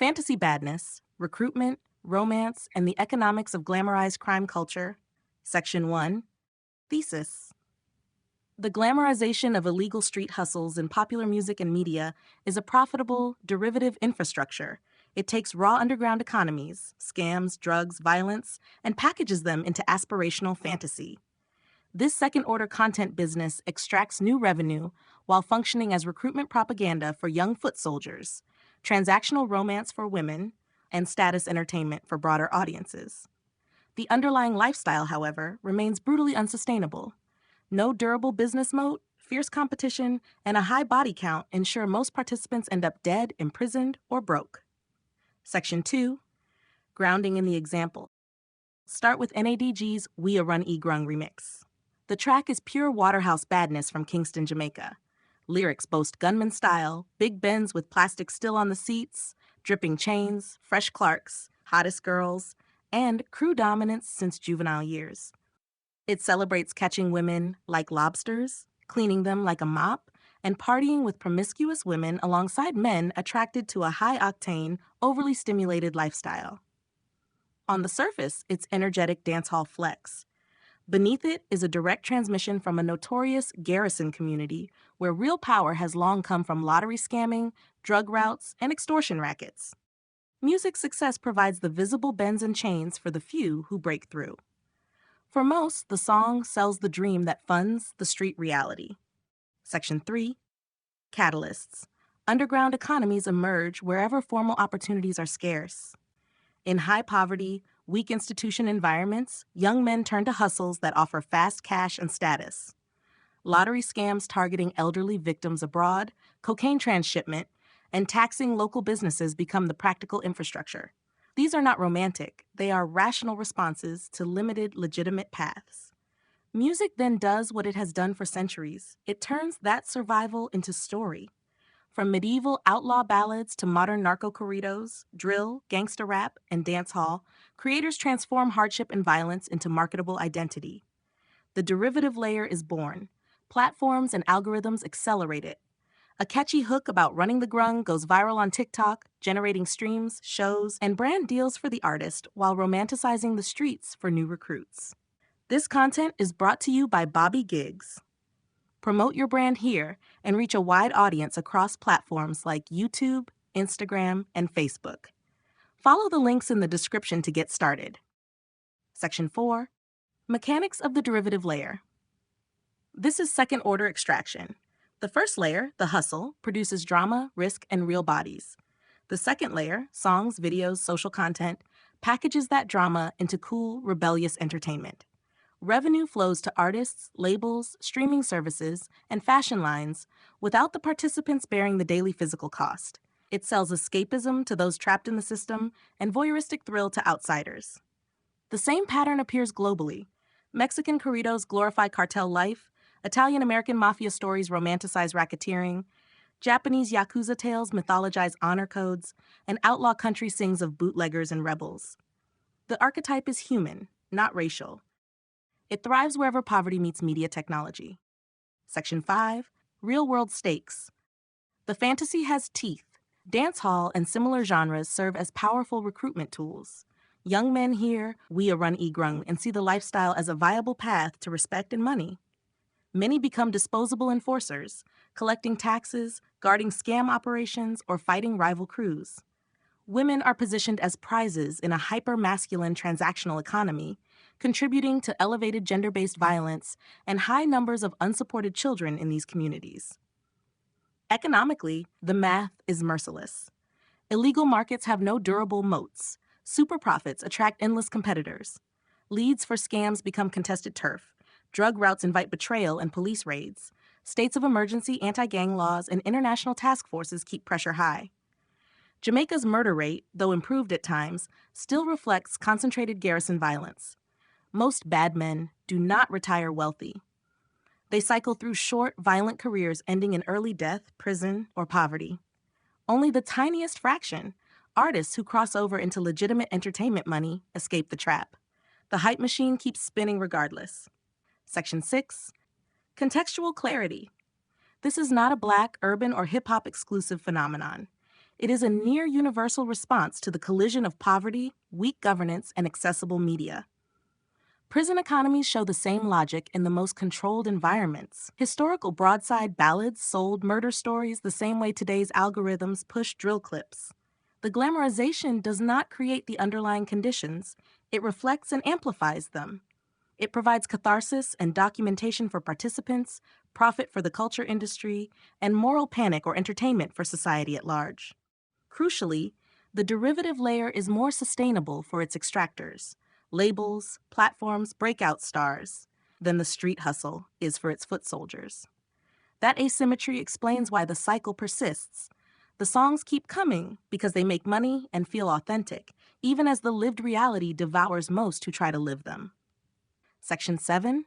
Fantasy Badness, Recruitment, Romance, and the Economics of Glamorized Crime Culture. Section 1. Thesis. The glamorization of illegal street hustles in popular music and media is a profitable, derivative infrastructure. It takes raw underground economies, scams, drugs, violence, and packages them into aspirational fantasy. This second-order content business extracts new revenue while functioning as recruitment propaganda for young foot soldiers, transactional romance for women, and status entertainment for broader audiences. The underlying lifestyle, however, remains brutally unsustainable. No durable business moat, fierce competition, and a high body count ensure most participants end up dead, imprisoned, or broke. Section 2. Grounding in the example. Start with NADG's We A Run E Grung remix. The track is pure Waterhouse badness from Kingston, Jamaica. Lyrics boast gunman style, big Benz with plastic still on the seats, dripping chains, fresh Clarks, hottest girls, and crew dominance since juvenile years. It celebrates catching women like lobsters, cleaning them like a mop, and partying with promiscuous women alongside men attracted to a high-octane, overly stimulated lifestyle. On the surface, it's energetic dancehall flex. Beneath it is a direct transmission from a notorious garrison community where real power has long come from lottery scamming, drug routes, and extortion rackets. Music success provides the visible bends and chains for the few who break through. For most, the song sells the dream that funds the street reality. Section 3. Catalysts. Underground economies emerge wherever formal opportunities are scarce. In high poverty, weak institution environments, young men turn to hustles that offer fast cash and status. Lottery scams targeting elderly victims abroad, cocaine transshipment, and taxing local businesses become the practical infrastructure. These are not romantic, they are rational responses to limited, legitimate paths. Music then does what it has done for centuries. It turns that survival into story. From medieval outlaw ballads to modern narco corridos, drill, gangsta rap, and dancehall, creators transform hardship and violence into marketable identity. The derivative layer is born. Platforms and algorithms accelerate it. A catchy hook about running the grung goes viral on TikTok, generating streams, shows, and brand deals for the artist while romanticizing the streets for new recruits. This content is brought to you by Bobby Gigs. Promote your brand here and reach a wide audience across platforms like YouTube, Instagram, and Facebook. Follow the links in the description to get started. Section 4. Mechanics of the derivative layer. This is second-order extraction. The first layer, the hustle, produces drama, risk, and real bodies. The second layer, songs, videos, social content, packages that drama into cool, rebellious entertainment. Revenue flows to artists, labels, streaming services, and fashion lines without the participants bearing the daily physical cost. It sells escapism to those trapped in the system and voyeuristic thrill to outsiders. The same pattern appears globally. Mexican corridos glorify cartel life, Italian-American mafia stories romanticize racketeering, Japanese Yakuza tales mythologize honor codes, and outlaw country sings of bootleggers and rebels. The archetype is human, not racial. It thrives wherever poverty meets media technology. Section 5. Real-world stakes. The fantasy has teeth. Dancehall and similar genres serve as powerful recruitment tools. Young men hear We A Run E Grung and see the lifestyle as a viable path to respect and money. Many become disposable enforcers, collecting taxes, guarding scam operations, or fighting rival crews. Women are positioned as prizes in a hyper-masculine transactional economy, contributing to elevated gender-based violence and high numbers of unsupported children in these communities. Economically, the math is merciless. Illegal markets have no durable moats. Super profits attract endless competitors. Leads for scams become contested turf. Drug routes invite betrayal and police raids. States of emergency, anti-gang laws, and international task forces keep pressure high. Jamaica's murder rate, though improved at times, still reflects concentrated garrison violence. Most bad men do not retire wealthy. They cycle through short, violent careers ending in early death, prison, or poverty. Only the tiniest fraction, artists who cross over into legitimate entertainment money, escape the trap. The hype machine keeps spinning regardless. Section 6. Contextual clarity. This is not a Black, urban, or hip-hop exclusive phenomenon. It is a near universal response to the collision of poverty, weak governance, and accessible media. Prison economies show the same logic in the most controlled environments. Historical broadside ballads sold murder stories the same way today's algorithms push drill clips. The glamorization does not create the underlying conditions, it reflects and amplifies them. It provides catharsis and documentation for participants, profit for the culture industry, and moral panic or entertainment for society at large. Crucially, the derivative layer is more sustainable for its extractors, labels, platforms, breakout stars, than the street hustle is for its foot soldiers. That asymmetry explains why the cycle persists. The songs keep coming because they make money and feel authentic, even as the lived reality devours most who try to live them. Section 7.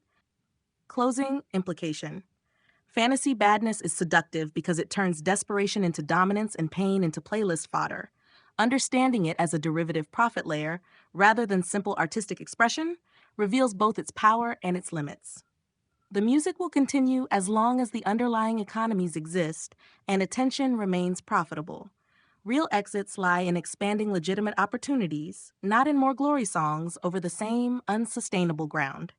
Closing implication. Fantasy badness is seductive because it turns desperation into dominance and pain into playlist fodder. Understanding it as a derivative profit layer, rather than simple artistic expression, reveals both its power and its limits. The music will continue as long as the underlying economies exist and attention remains profitable. Real exits lie in expanding legitimate opportunities, not in more glory songs over the same unsustainable ground.